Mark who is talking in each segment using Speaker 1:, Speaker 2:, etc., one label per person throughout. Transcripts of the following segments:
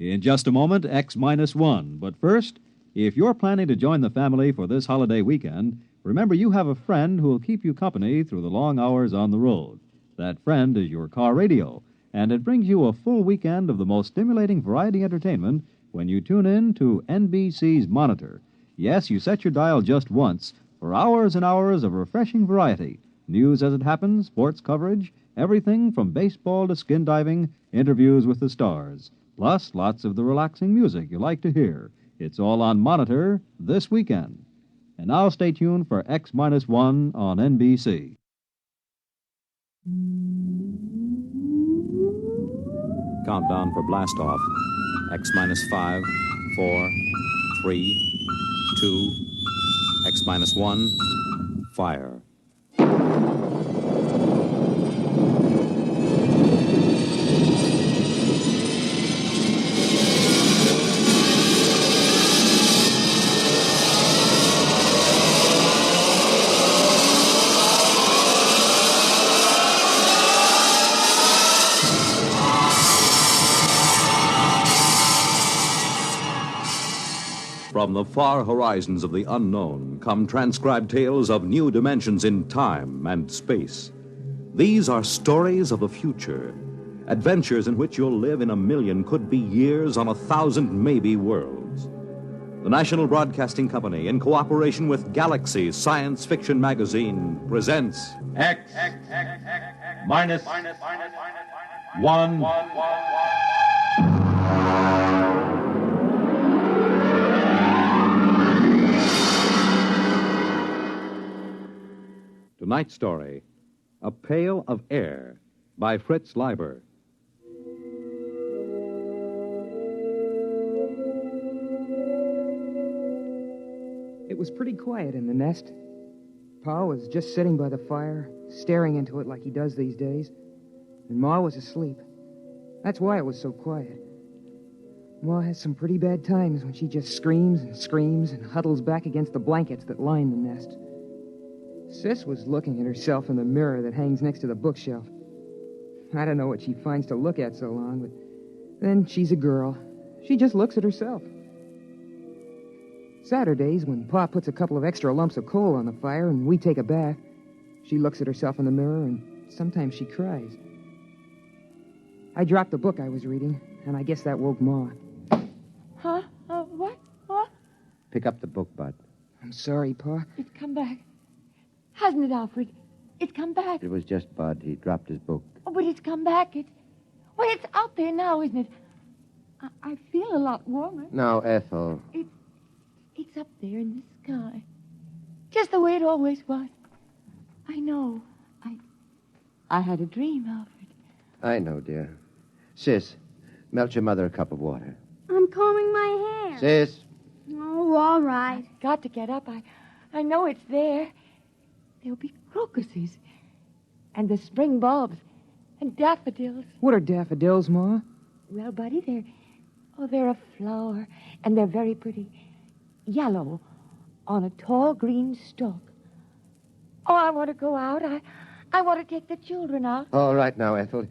Speaker 1: In just a moment, X minus one. But first, if you're planning to join the family for this holiday weekend, remember you have a friend who will keep you company through the long hours on the road. That friend is your car radio, and it brings you a full weekend of the most stimulating variety entertainment when you tune in to NBC's Monitor. Yes, you set your dial just once for hours and hours of refreshing variety. News as it happens, sports coverage, everything from baseball to skin diving, interviews with the stars. Plus, lots of the relaxing music you like to hear. It's all on Monitor this weekend. And now stay tuned for X minus one on NBC.
Speaker 2: Countdown for blast off. X minus 5, 4, 3, 2, X minus 1, fire. From the far horizons of the unknown come transcribed tales of new dimensions in time and space. These are stories of the future, adventures in which you'll live in a million, could be years, on 1,000 maybe worlds. The National Broadcasting Company, in cooperation with Galaxy Science Fiction Magazine, presents
Speaker 3: X minus one.
Speaker 2: Tonight's story, A Pail of Air, by Fritz Leiber.
Speaker 4: It was pretty quiet in the nest. Pa was just sitting by the fire, staring into it like he does these days. And Ma was asleep. That's why it was so quiet. Ma has some pretty bad times when she just screams and screams and huddles back against the blankets that line the nest. Sis was looking at herself in the mirror that hangs next to the bookshelf. I don't know what she finds to look at so long, but then she's a girl. She just looks at herself. Saturdays, when Pa puts a couple of extra lumps of coal on the fire and we take a bath, she looks at herself in the mirror and sometimes she cries. I dropped the book I was reading, and I guess that woke Ma.
Speaker 5: Huh? What? What?
Speaker 6: Pick up the book, Bud.
Speaker 4: I'm sorry, Pa.
Speaker 5: It's come back. Hasn't it, Alfred? It's come back.
Speaker 6: It was just Bud. He dropped his book.
Speaker 5: Oh, but it's come back. Well, it's out there now, isn't it? I feel a lot warmer.
Speaker 6: Now, Ethel.
Speaker 5: It's up there in the sky. Just the way it always was. I know. I had a dream, Alfred.
Speaker 6: I know, dear. Sis, melt your mother a cup of water.
Speaker 7: I'm combing my hair.
Speaker 6: Sis.
Speaker 7: Oh, all right.
Speaker 5: I've got to get up. I know it's there. There'll be crocuses. And the spring bulbs. And daffodils.
Speaker 4: What are daffodils, Ma?
Speaker 5: Well, Buddy, they're a flower. And they're very pretty. Yellow on a tall green stalk. Oh, I want to go out. I want to take the children out.
Speaker 6: All right now, Ethel.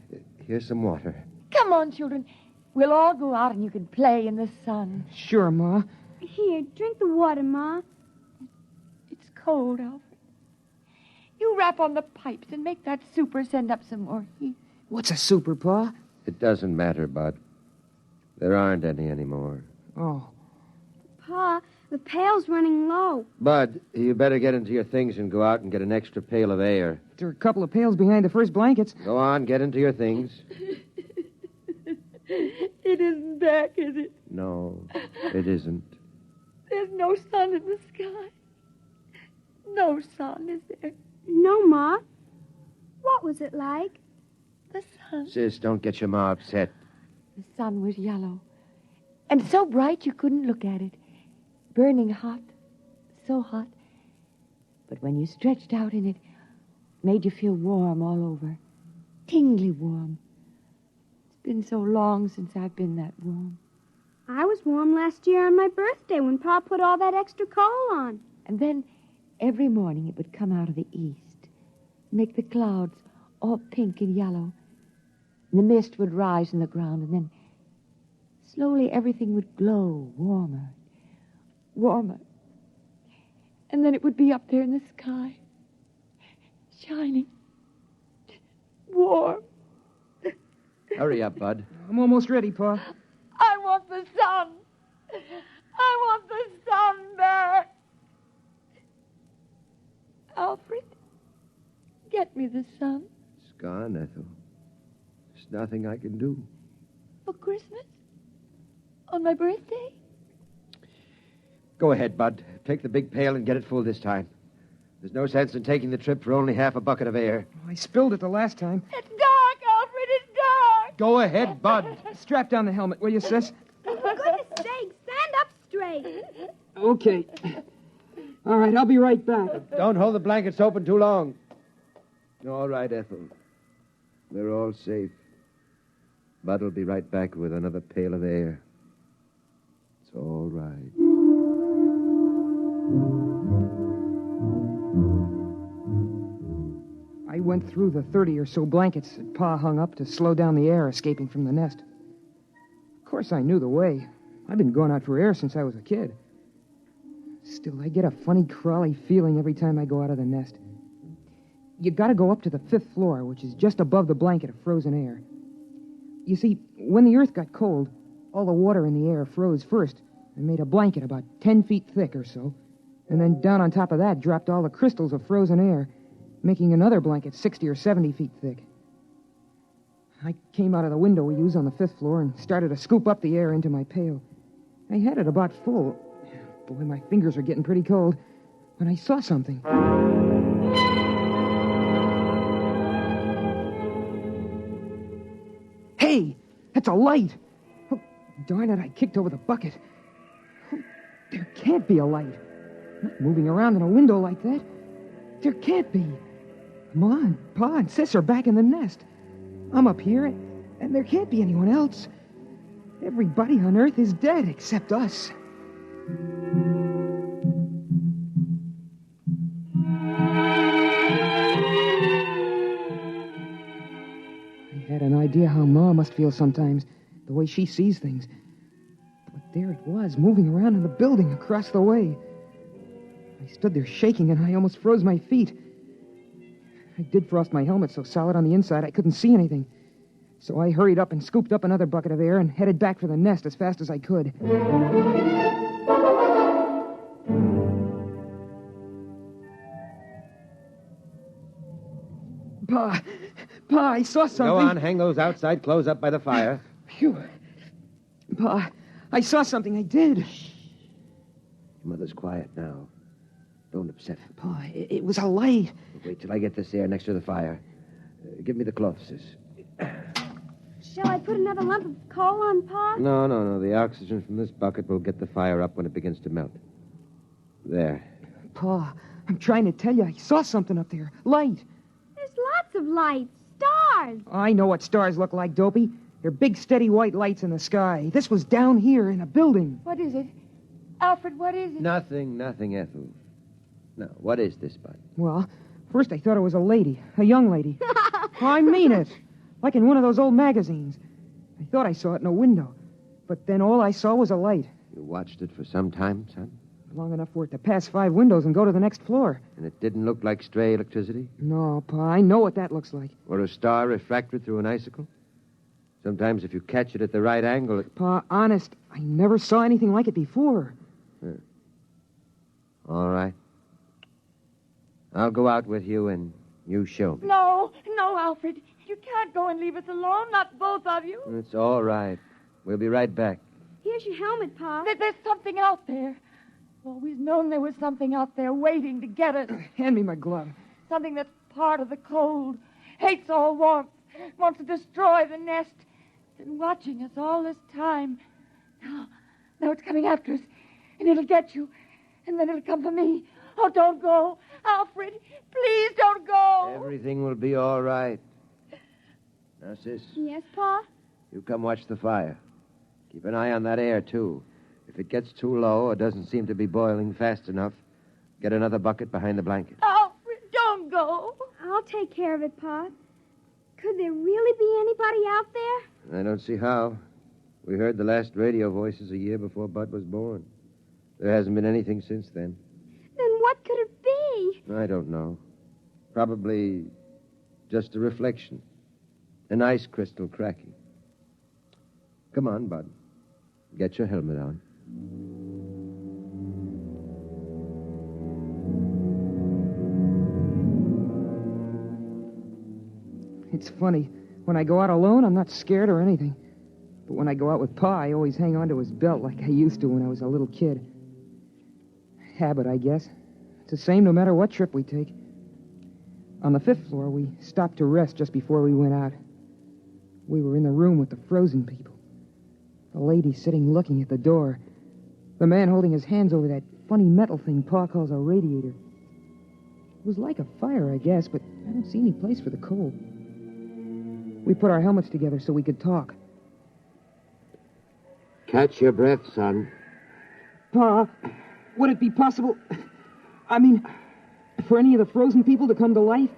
Speaker 6: Here's some water.
Speaker 5: Come on, children. We'll all go out and you can play in the sun.
Speaker 4: Sure, Ma.
Speaker 7: Here, drink the water, Ma.
Speaker 5: It's cold, Alfred. You rap on the pipes and make that super send up some more heat.
Speaker 4: What's a super, Pa?
Speaker 6: It doesn't matter, Bud. There aren't any anymore.
Speaker 4: Oh.
Speaker 7: Pa, the pail's running low.
Speaker 6: Bud, you better get into your things and go out and get an extra pail of air.
Speaker 4: There are a couple of pails behind the first blankets.
Speaker 6: Go on, get into your things.
Speaker 5: It isn't back, is it?
Speaker 6: No, it isn't.
Speaker 5: There's no sun in the sky. No sun, is there?
Speaker 7: No, Ma. What was it like?
Speaker 5: The sun.
Speaker 6: Sis, don't get your ma upset.
Speaker 5: The sun was yellow. And so bright you couldn't look at it. Burning hot. So hot. But when you stretched out in it, made you feel warm all over. Tingly warm. It's been so long since I've been that warm.
Speaker 7: I was warm last year on my birthday when Pa put all that extra coal on.
Speaker 5: And then every morning it would come out of the east, make the clouds all pink and yellow. And the mist would rise in the ground, and then slowly everything would glow warmer, warmer. And then it would be up there in the sky, shining, warm.
Speaker 6: Hurry up, Bud.
Speaker 4: I'm almost ready, Pa.
Speaker 5: I want the sun. I want the sun back. Alfred, get me the sun
Speaker 6: It's gone, Ethel. There's nothing I can do.
Speaker 5: for Christmas. On my birthday.
Speaker 6: Go ahead, Bud. Take the big pail and get it full this time. There's no sense in taking the trip for only half a bucket of air.
Speaker 4: I spilled it the last time.
Speaker 5: It's dark, Alfred. It's dark.
Speaker 6: Go ahead, Bud.
Speaker 4: Strap down the helmet, will you, sis?
Speaker 7: For goodness sake, stand up straight.
Speaker 4: Okay. All right, I'll be right back.
Speaker 6: Don't hold the blankets open too long. All right, Ethel. We're all safe. Bud will be right back with another pail of air. It's all right.
Speaker 4: I went through the 30 or so blankets that Pa hung up to slow down the air escaping from the nest. Of course, I knew the way. I've been going out for air since I was a kid. Still, I get a funny, crawly feeling every time I go out of the nest. You gotta go up to the 5th floor, which is just above the blanket of frozen air. You see, when the earth got cold, all the water in the air froze first and made a blanket about 10 feet thick or so. And then down on top of that dropped all the crystals of frozen air, making another blanket 60 or 70 feet thick. I came out of the window we use on the 5th floor and started to scoop up the air into my pail. I had it about full. Boy, my fingers are getting pretty cold when I saw something. Hey, that's a light. Oh, darn it, I kicked over the bucket. Oh, there can't be a light. Not moving around in a window like that. There can't be. Ma and Pa and Sis are back in the nest. I'm up here, and there can't be anyone else. Everybody on Earth is dead except us. I had an idea how Ma must feel sometimes, the way she sees things. But there it was, moving around in the building across the way. I stood there shaking, and I almost froze my feet. I did frost my helmet so solid on the inside I couldn't see anything. So I hurried up and scooped up another bucket of air and headed back for the nest as fast as I could. Pa, I saw something.
Speaker 6: Go on, hang those outside clothes up by the fire.
Speaker 4: Phew. Pa, I saw something, I did.
Speaker 6: Your mother's quiet now. Don't upset her.
Speaker 4: Pa, it was a light.
Speaker 6: Wait till I get this air next to the fire. Give me the cloth, sis.
Speaker 7: Shall I put another lump of coal on Pa?
Speaker 6: No. The oxygen from this bucket will get the fire up when it begins to melt. There.
Speaker 4: Pa, I'm trying to tell you, I saw something up there. Light.
Speaker 7: There's lots of lights. Stars.
Speaker 4: I know what stars look like, Dopey. They're big, steady white lights in the sky. This was down here in a building.
Speaker 5: What is it? Alfred, what is it?
Speaker 6: Nothing, Ethel. Now, what is this, Bud?
Speaker 4: Well, first I thought it was a lady, a young lady. I mean it. Like in one of those old magazines. I thought I saw it in a window. But then all I saw was a light.
Speaker 6: You watched it for some time, son?
Speaker 4: Long enough for it to pass 5 windows and go to the next floor.
Speaker 6: And it didn't look like stray electricity?
Speaker 4: No, Pa, I know what that looks like.
Speaker 6: Or a star refracted through an icicle? Sometimes if you catch it at the right angle, it...
Speaker 4: Pa, honest, I never saw anything like it before.
Speaker 6: All right. I'll go out with you and you show me.
Speaker 5: No, Alfred. You can't go and leave us alone, not both of you.
Speaker 6: It's all right. We'll be right back.
Speaker 7: Here's your helmet, Pa.
Speaker 5: There's something out there. I've always known there was something out there waiting to get us.
Speaker 4: Hand me my glove.
Speaker 5: Something that's part of the cold, hates all warmth, wants to destroy the nest. Been watching us all this time. Now it's coming after us, and it'll get you, and then it'll come for me. Oh, don't go. Alfred, please don't go.
Speaker 6: Everything will be all right. Now, sis,
Speaker 7: Yes, Pa?
Speaker 6: you come watch the fire. Keep an eye on that air, too. If it gets too low or doesn't seem to be boiling fast enough, get another bucket behind the blanket.
Speaker 5: Alfred, don't go.
Speaker 7: I'll take care of it, Pa. Could there really be anybody out there?
Speaker 6: I don't see how. We heard the last radio voices a year before Bud was born. There hasn't been anything since then.
Speaker 7: Then what could it be?
Speaker 6: I don't know. Probably just a reflection. An ice crystal cracking. Come on, Bud. Get your helmet on.
Speaker 4: It's funny. When I go out alone, I'm not scared or anything. But when I go out with Pa, I always hang onto his belt like I used to when I was a little kid. Habit, I guess. It's the same no matter what trip we take. On the 5th floor, we stopped to rest just before we went out. We were in the room with the frozen people. The lady sitting looking at the door. The man holding his hands over that funny metal thing Pa calls a radiator. It was like a fire, I guess, but I don't see any place for the cold. We put our helmets together so we could talk.
Speaker 6: Catch your breath, son.
Speaker 4: Pa, would it be possible... I mean, for any of the frozen people to come to life?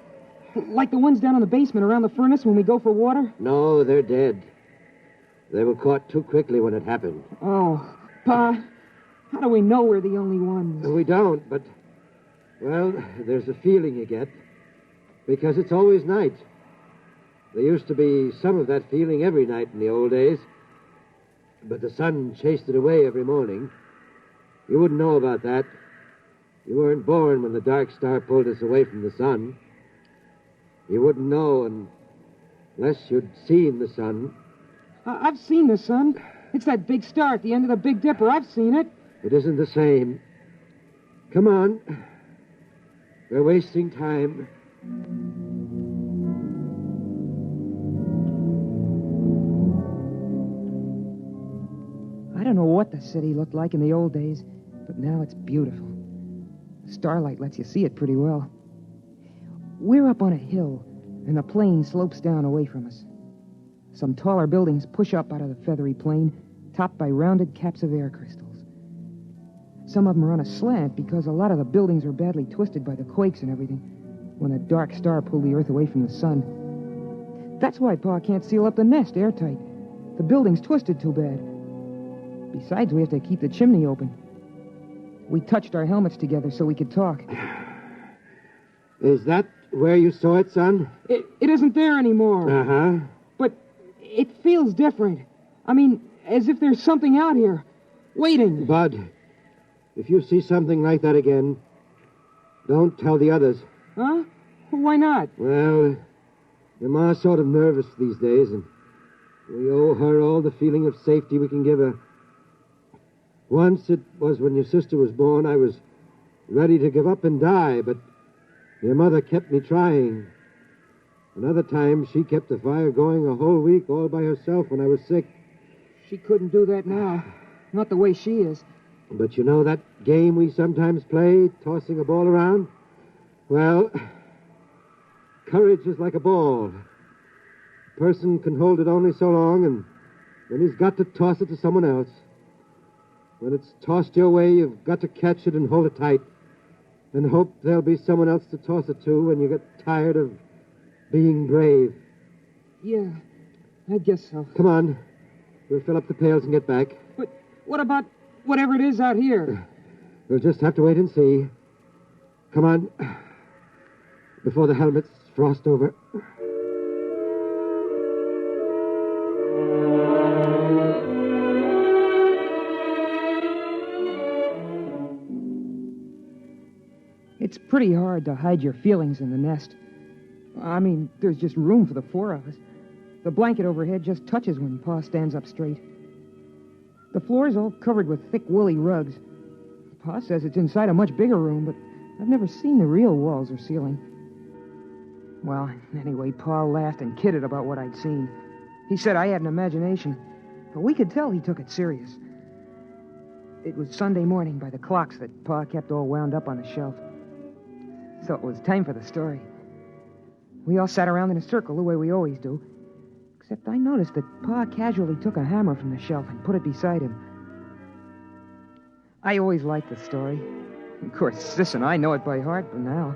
Speaker 4: Like the ones down in the basement around the furnace when we go for water?
Speaker 6: No, they're dead. They were caught too quickly when it happened.
Speaker 4: Oh, Pa, how do we know we're the only ones?
Speaker 6: We don't, but... Well, there's a feeling you get. Because it's always night. There used to be some of that feeling every night in the old days. But the sun chased it away every morning. You wouldn't know about that. You weren't born when the dark star pulled us away from the sun. You wouldn't know unless you'd seen the sun.
Speaker 4: I've seen the sun. It's that big star at the end of the Big Dipper. I've seen it.
Speaker 6: It isn't the same. Come on. We're wasting time.
Speaker 4: I don't know what the city looked like in the old days, but now it's beautiful. The starlight lets you see it pretty well. We're up on a hill, and the plain slopes down away from us. Some taller buildings push up out of the feathery plain, topped by rounded caps of air crystals. Some of them are on a slant because a lot of the buildings were badly twisted by the quakes and everything when a dark star pulled the Earth away from the sun. That's why Pa can't seal up the nest airtight. The building's twisted too bad. Besides, we have to keep the chimney open. We touched our helmets together so we could talk.
Speaker 6: Is that where you saw it, son?
Speaker 4: It isn't there anymore.
Speaker 6: Uh-huh.
Speaker 4: But it feels different. I mean, as if there's something out here, waiting.
Speaker 6: Bud, if you see something like that again, don't tell the others.
Speaker 4: Huh? Why not?
Speaker 6: Well, your ma's sort of nervous these days, and we owe her all the feeling of safety we can give her. Once, it was when your sister was born, I was ready to give up and die, but your mother kept me trying. Another time, she kept the fire going a whole week all by herself when I was sick.
Speaker 4: She couldn't do that now. Not the way she is.
Speaker 6: But you know that game we sometimes play, tossing a ball around? Well, courage is like a ball. A person can hold it only so long, and then he's got to toss it to someone else. When it's tossed your way, you've got to catch it and hold it tight, and hope there'll be someone else to toss it to when you get tired of being brave.
Speaker 4: Yeah, I guess so.
Speaker 6: Come on. We'll fill up the pails and get back.
Speaker 4: But what about whatever it is out here?
Speaker 6: We'll just have to wait and see. Come on. Before the helmets frost over.
Speaker 4: It's pretty hard to hide your feelings in the nest. I mean, there's just room for the 4 of us. The blanket overhead just touches when Pa stands up straight. The floor's all covered with thick, woolly rugs. Pa says it's inside a much bigger room, but I've never seen the real walls or ceiling. Well, anyway, Pa laughed and kidded about what I'd seen. He said I had an imagination, but we could tell he took it serious. It was Sunday morning by the clocks that Pa kept all wound up on the shelf. So it was time for the story. We all sat around in a circle the way we always do, except I noticed that Pa casually took a hammer from the shelf and put it beside him. I always liked the story. Of course, Sis and I know it by heart by now.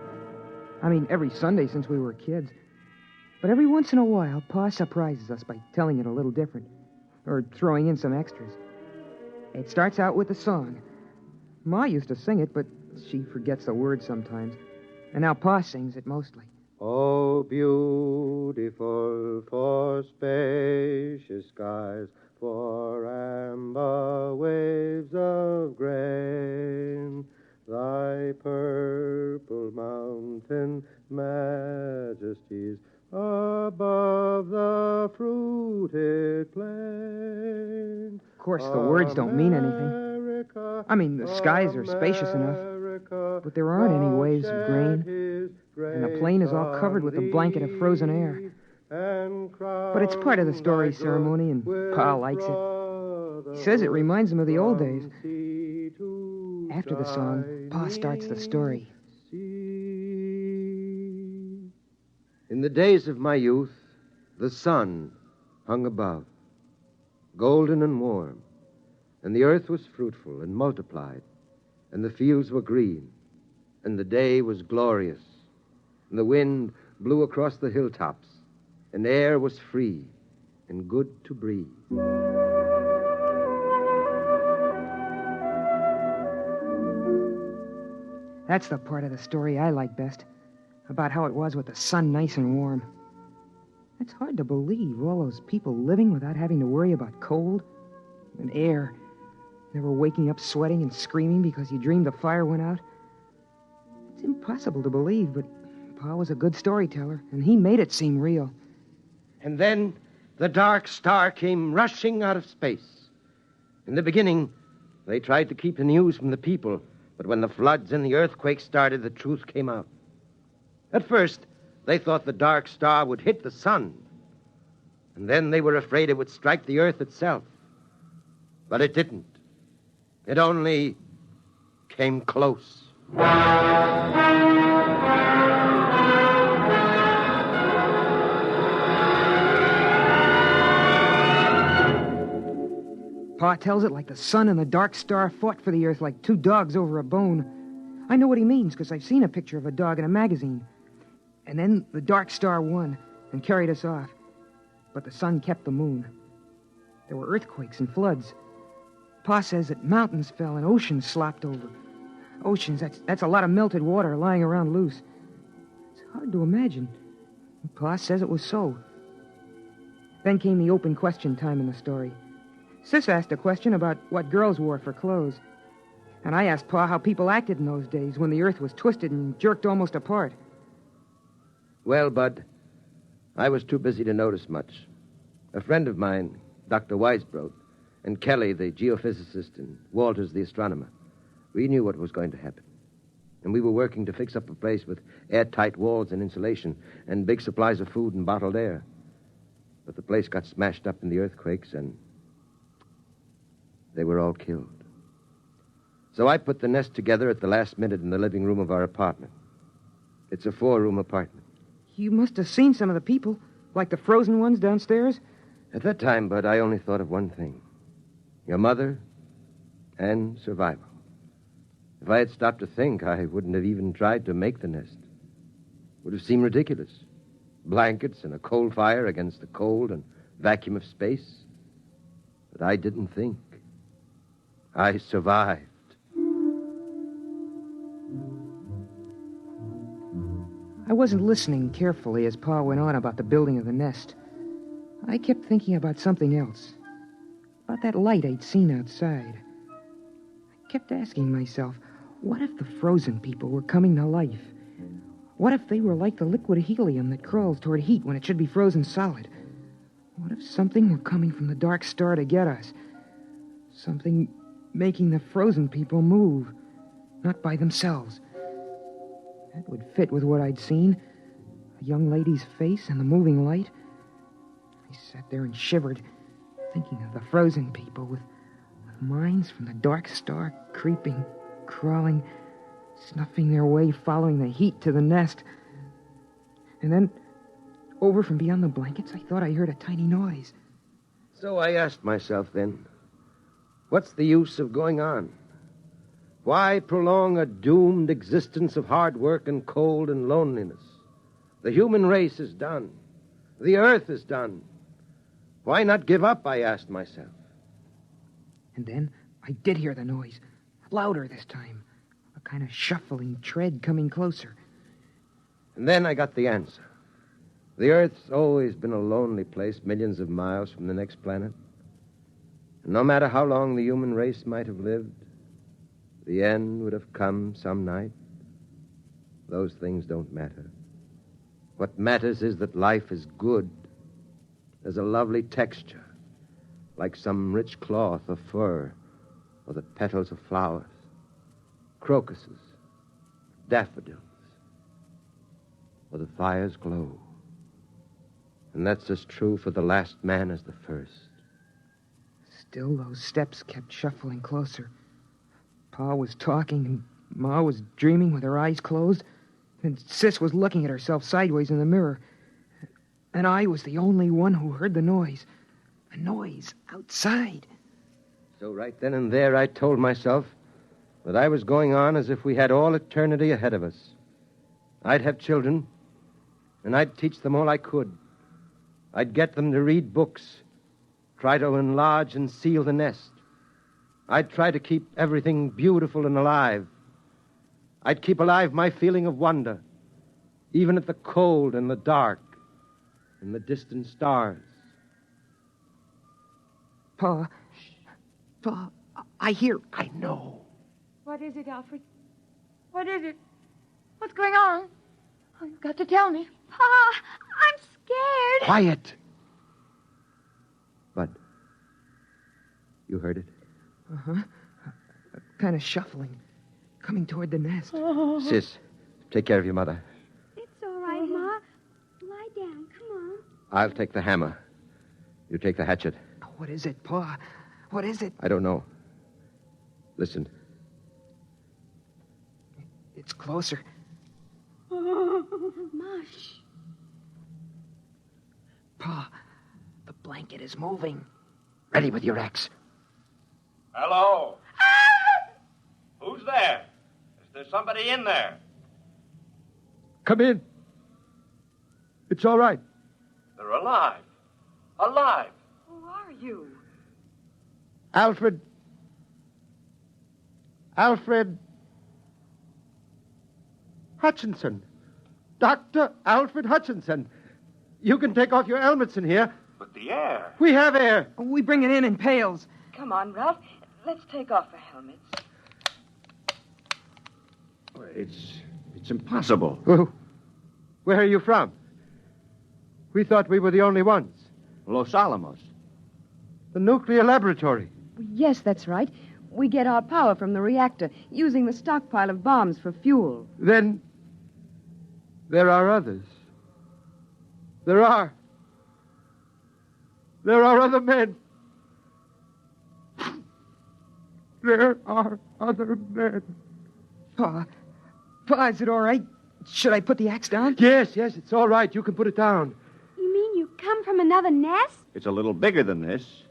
Speaker 4: I mean, every Sunday since we were kids. But every once in a while, Pa surprises us by telling it a little different. or throwing in some extras. It starts out with a song. Ma used to sing it, but she forgets the words sometimes. And now Pa sings it mostly.
Speaker 6: Oh, beautiful for spacious skies, for amber waves of grain, thy purple mountain majesties above the fruited plain.
Speaker 4: Of course, the words don't mean anything. I mean, the skies are spacious enough, but there aren't any waves of grain, and the plain is all covered with a blanket of frozen air. But it's part of the story ceremony, and Pa likes it. He says it reminds him of the old days. After the song, Pa starts the story.
Speaker 6: In the days of my youth, the sun hung above, golden and warm, and the earth was fruitful and multiplied, and the fields were green, and the day was glorious, and the wind blew across the hilltops, and air was free and good to breathe.
Speaker 4: That's the part of the story I like best, about how it was with the sun nice and warm. It's hard to believe, all those people living without having to worry about cold and air, never waking up sweating and screaming because you dreamed the fire went out. It's impossible to believe, but Pa was a good storyteller, and he made it seem real.
Speaker 6: And then the dark star came rushing out of space. In the beginning, they tried to keep the news from the people, but when the floods and the earthquakes started, the truth came out. At first, they thought the dark star would hit the sun, and then they were afraid it would strike the earth itself. But it didn't. It only came close.
Speaker 4: Pa tells it like the sun and the dark star fought for the earth like two dogs over a bone. I know what he means, because I've seen a picture of a dog in a magazine. And then the dark star won and carried us off. But the sun kept the moon. There were earthquakes and floods. Pa says that mountains fell and oceans slopped over. Oceans, that's a lot of melted water lying around loose. It's hard to imagine. Pa says it was so. Then came the open question time in the story. Sis asked a question about what girls wore for clothes. And I asked Pa how people acted in those days when the earth was twisted and jerked almost apart.
Speaker 6: Well, Bud, I was too busy to notice much. A friend of mine, Dr. Weisbrod, and Kelly, the geophysicist, and Walters, the astronomer, we knew what was going to happen. And we were working to fix up a place with airtight walls and insulation and big supplies of food and bottled air. But the place got smashed up in the earthquakes, and they were all killed. So I put the nest together at the last minute in the living room of our apartment. It's a 4-room apartment.
Speaker 4: You must have seen some of the people, like the frozen ones downstairs.
Speaker 6: At that time, Bud, I only thought of one thing. Your mother and survival. If I had stopped to think, I wouldn't have even tried to make the nest. It would have seemed ridiculous. Blankets and a coal fire against the cold and vacuum of space. But I didn't think. I survived.
Speaker 4: I wasn't listening carefully as Pa went on about the building of the nest. I kept thinking about something else. About that light I'd seen outside. I kept asking myself, what if the frozen people were coming to life? What if they were like the liquid helium that crawls toward heat when it should be frozen solid? What if something were coming from the dark star to get us? Something making the frozen people move, not by themselves. That would fit with what I'd seen. A young lady's face and the moving light. I sat there and shivered, thinking of the frozen people with minds from the dark star creeping, crawling, snuffing their way, following the heat to the nest. And then, over from beyond the blankets, I thought I heard a tiny noise.
Speaker 6: So I asked myself then, what's the use of going on? Why prolong a doomed existence of hard work and cold and loneliness? The human race is done. The earth is done. Why not give up, I asked myself.
Speaker 4: And then I did hear the noise. Louder this time. A kind of shuffling tread coming closer.
Speaker 6: And then I got the answer. The Earth's always been a lonely place millions of miles from the next planet. And no matter how long the human race might have lived, the end would have come some night. Those things don't matter. What matters is that life is good. There's a lovely texture, like some rich cloth or fur, or the petals of flowers, crocuses, daffodils, or the fire's glow. And that's as true for the last man as the first.
Speaker 4: Still, those steps kept shuffling closer. Pa was talking, and Ma was dreaming with her eyes closed, and Sis was looking at herself sideways in the mirror. And I was the only one who heard the noise. A noise outside.
Speaker 6: So right then and there, I told myself that I was going on as if we had all eternity ahead of us. I'd have children, and I'd teach them all I could. I'd get them to read books, try to enlarge and seal the nest. I'd try to keep everything beautiful and alive. I'd keep alive my feeling of wonder, even at the cold and the dark and the distant stars.
Speaker 4: Pa, I hear...
Speaker 6: I know.
Speaker 5: What is it, Alfred? What is it? What's going on? Oh, you've got to tell me.
Speaker 7: Pa, I'm scared.
Speaker 6: Quiet. Bud, you heard it?
Speaker 4: Uh-huh. Kind of shuffling, coming toward the nest.
Speaker 6: Sis, take care of your mother.
Speaker 7: It's all right, Ma. Lie down. Come on.
Speaker 6: I'll take the hammer. You take the hatchet.
Speaker 4: What is it, Pa? What is it?
Speaker 6: I don't know. Listen.
Speaker 4: It's closer.
Speaker 7: Mush.
Speaker 4: Pa, the blanket is moving. Ready with your axe.
Speaker 3: Hello? Who's there? Is there somebody in there?
Speaker 6: Come in. It's all right.
Speaker 3: They're alive. Alive.
Speaker 5: Who are you?
Speaker 6: Alfred Hutchinson. Dr. Alfred Hutchinson. You can take off your helmets in here.
Speaker 3: But the air.
Speaker 6: We have air.
Speaker 4: We bring it in pails.
Speaker 8: Come on, Ralph. Let's take off our helmets.
Speaker 3: It's impossible.
Speaker 6: Oh, where are you from? We thought we were the only ones.
Speaker 3: Los Alamos.
Speaker 6: The nuclear laboratory.
Speaker 8: Yes, that's right. We get our power from the reactor, using the stockpile of bombs for fuel.
Speaker 6: Then there are others. There are other men. There are other men.
Speaker 4: Pa, is it all right? Should I put the axe down?
Speaker 6: Yes, it's all right. You can put it down.
Speaker 7: You mean you come from another nest?
Speaker 3: It's a little bigger than this.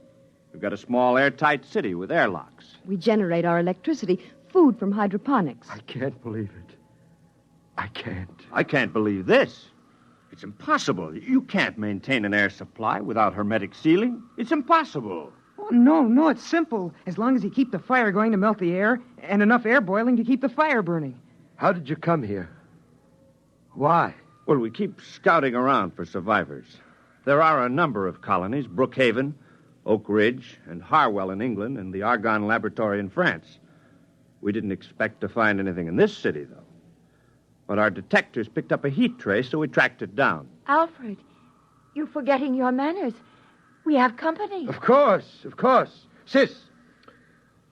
Speaker 3: We've got a small airtight city with airlocks.
Speaker 8: We generate our electricity, food from hydroponics.
Speaker 6: I can't believe it. I can't.
Speaker 3: I can't believe this. It's impossible. You can't maintain an air supply without hermetic sealing. It's impossible.
Speaker 4: Oh, no, it's simple. As long as you keep the fire going to melt the air, and enough air boiling to keep the fire burning.
Speaker 6: How did you come here? Why?
Speaker 3: Well, we keep scouting around for survivors. There are a number of colonies, Brookhaven, Oak Ridge, and Harwell in England, and the Argonne Laboratory in France. We didn't expect to find anything in this city, though. But our detectors picked up a heat trace, so we tracked it down.
Speaker 5: Alfred, you're forgetting your manners. We have company.
Speaker 6: Of course. Sis,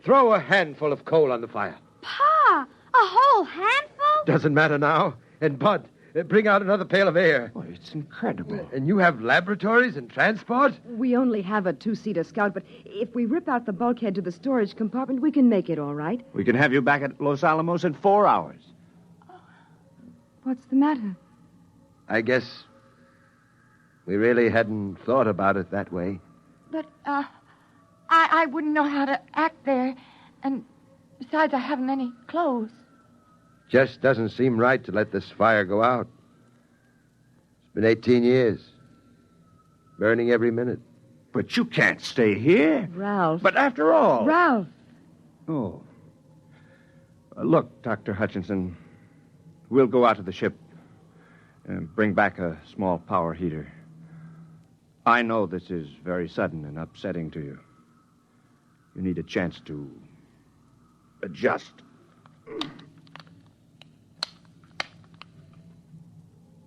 Speaker 6: throw a handful of coal on the fire.
Speaker 7: Pa, a whole handful?
Speaker 6: Doesn't matter now. And Bud, bring out another pail of air.
Speaker 3: Boy, it's incredible.
Speaker 6: And you have laboratories and transport?
Speaker 8: We only have a two-seater Scout, but if we rip out the bulkhead to the storage compartment, we can make it all right.
Speaker 3: We can have you back at Los Alamos in 4 hours.
Speaker 8: What's the matter?
Speaker 6: I guess we really hadn't thought about it that way.
Speaker 5: But, I wouldn't know how to act there. And besides, I haven't any clothes.
Speaker 6: Just doesn't seem right to let this fire go out. It's been 18 years. Burning every minute.
Speaker 3: But you can't stay here.
Speaker 8: Ralph.
Speaker 3: But after all...
Speaker 8: Ralph.
Speaker 3: Oh. Look, Dr. Hutchinson, we'll go out to the ship and bring back a small power heater. I know this is very sudden and upsetting to you. You need a chance to adjust.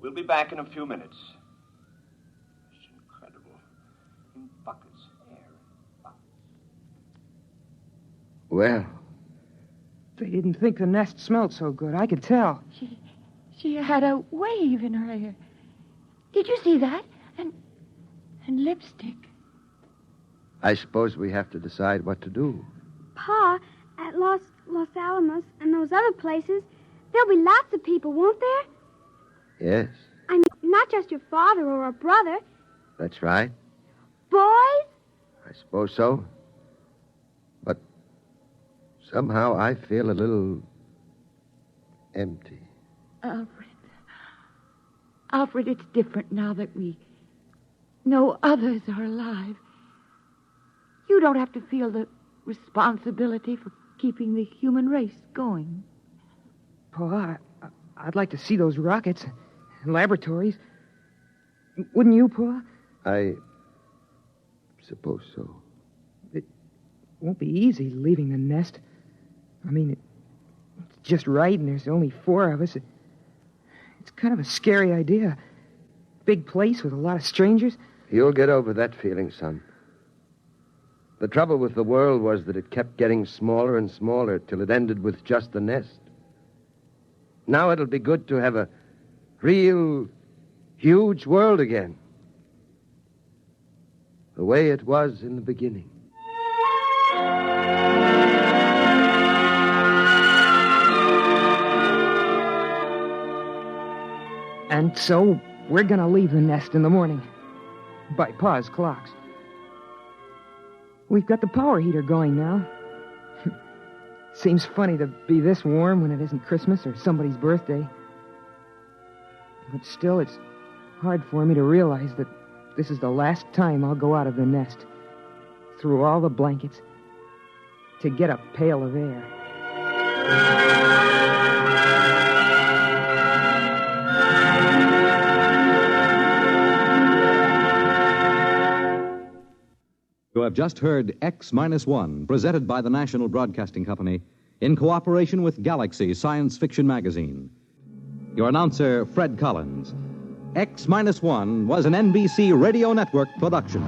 Speaker 3: We'll be back in a few minutes. It's incredible. In buckets, air in buckets.
Speaker 6: Well,
Speaker 4: They didn't think the nest smelled so good. I could tell.
Speaker 5: She had a wave in her hair. Did you see that? And lipstick.
Speaker 6: I suppose we have to decide what to do.
Speaker 7: Pa, at Los Alamos and those other places, there'll be lots of people, won't there?
Speaker 6: Yes,
Speaker 7: I mean, not just your father or a brother.
Speaker 6: that's right.
Speaker 7: Boys?
Speaker 6: I suppose so. But somehow I feel a little empty.
Speaker 5: Alfred, it's different now that we know others are alive. You don't have to feel the responsibility for keeping the human race going.
Speaker 4: Pa, I'd like to see those rockets and laboratories. Wouldn't you, Pa?
Speaker 6: I suppose so.
Speaker 4: It won't be easy leaving the nest. I mean, it's just right, and there's only 4 of us. It's kind of a scary idea. Big place with a lot of strangers.
Speaker 6: You'll get over that feeling, son. The trouble with the world was that it kept getting smaller and smaller till it ended with just the nest. Now it'll be good to have a real, huge world again. The way it was in the beginning.
Speaker 4: And so we're going to leave the nest in the morning. By Pa's clocks. We've got the power heater going now. Seems funny to be this warm when it isn't Christmas or somebody's birthday. But still, it's hard for me to realize that this is the last time I'll go out of the nest, through all the blankets, to get a pail of air.
Speaker 2: You have just heard X-1, presented by the National Broadcasting Company in cooperation with Galaxy Science Fiction Magazine. Your announcer, Fred Collins. X-1 was an NBC Radio Network production.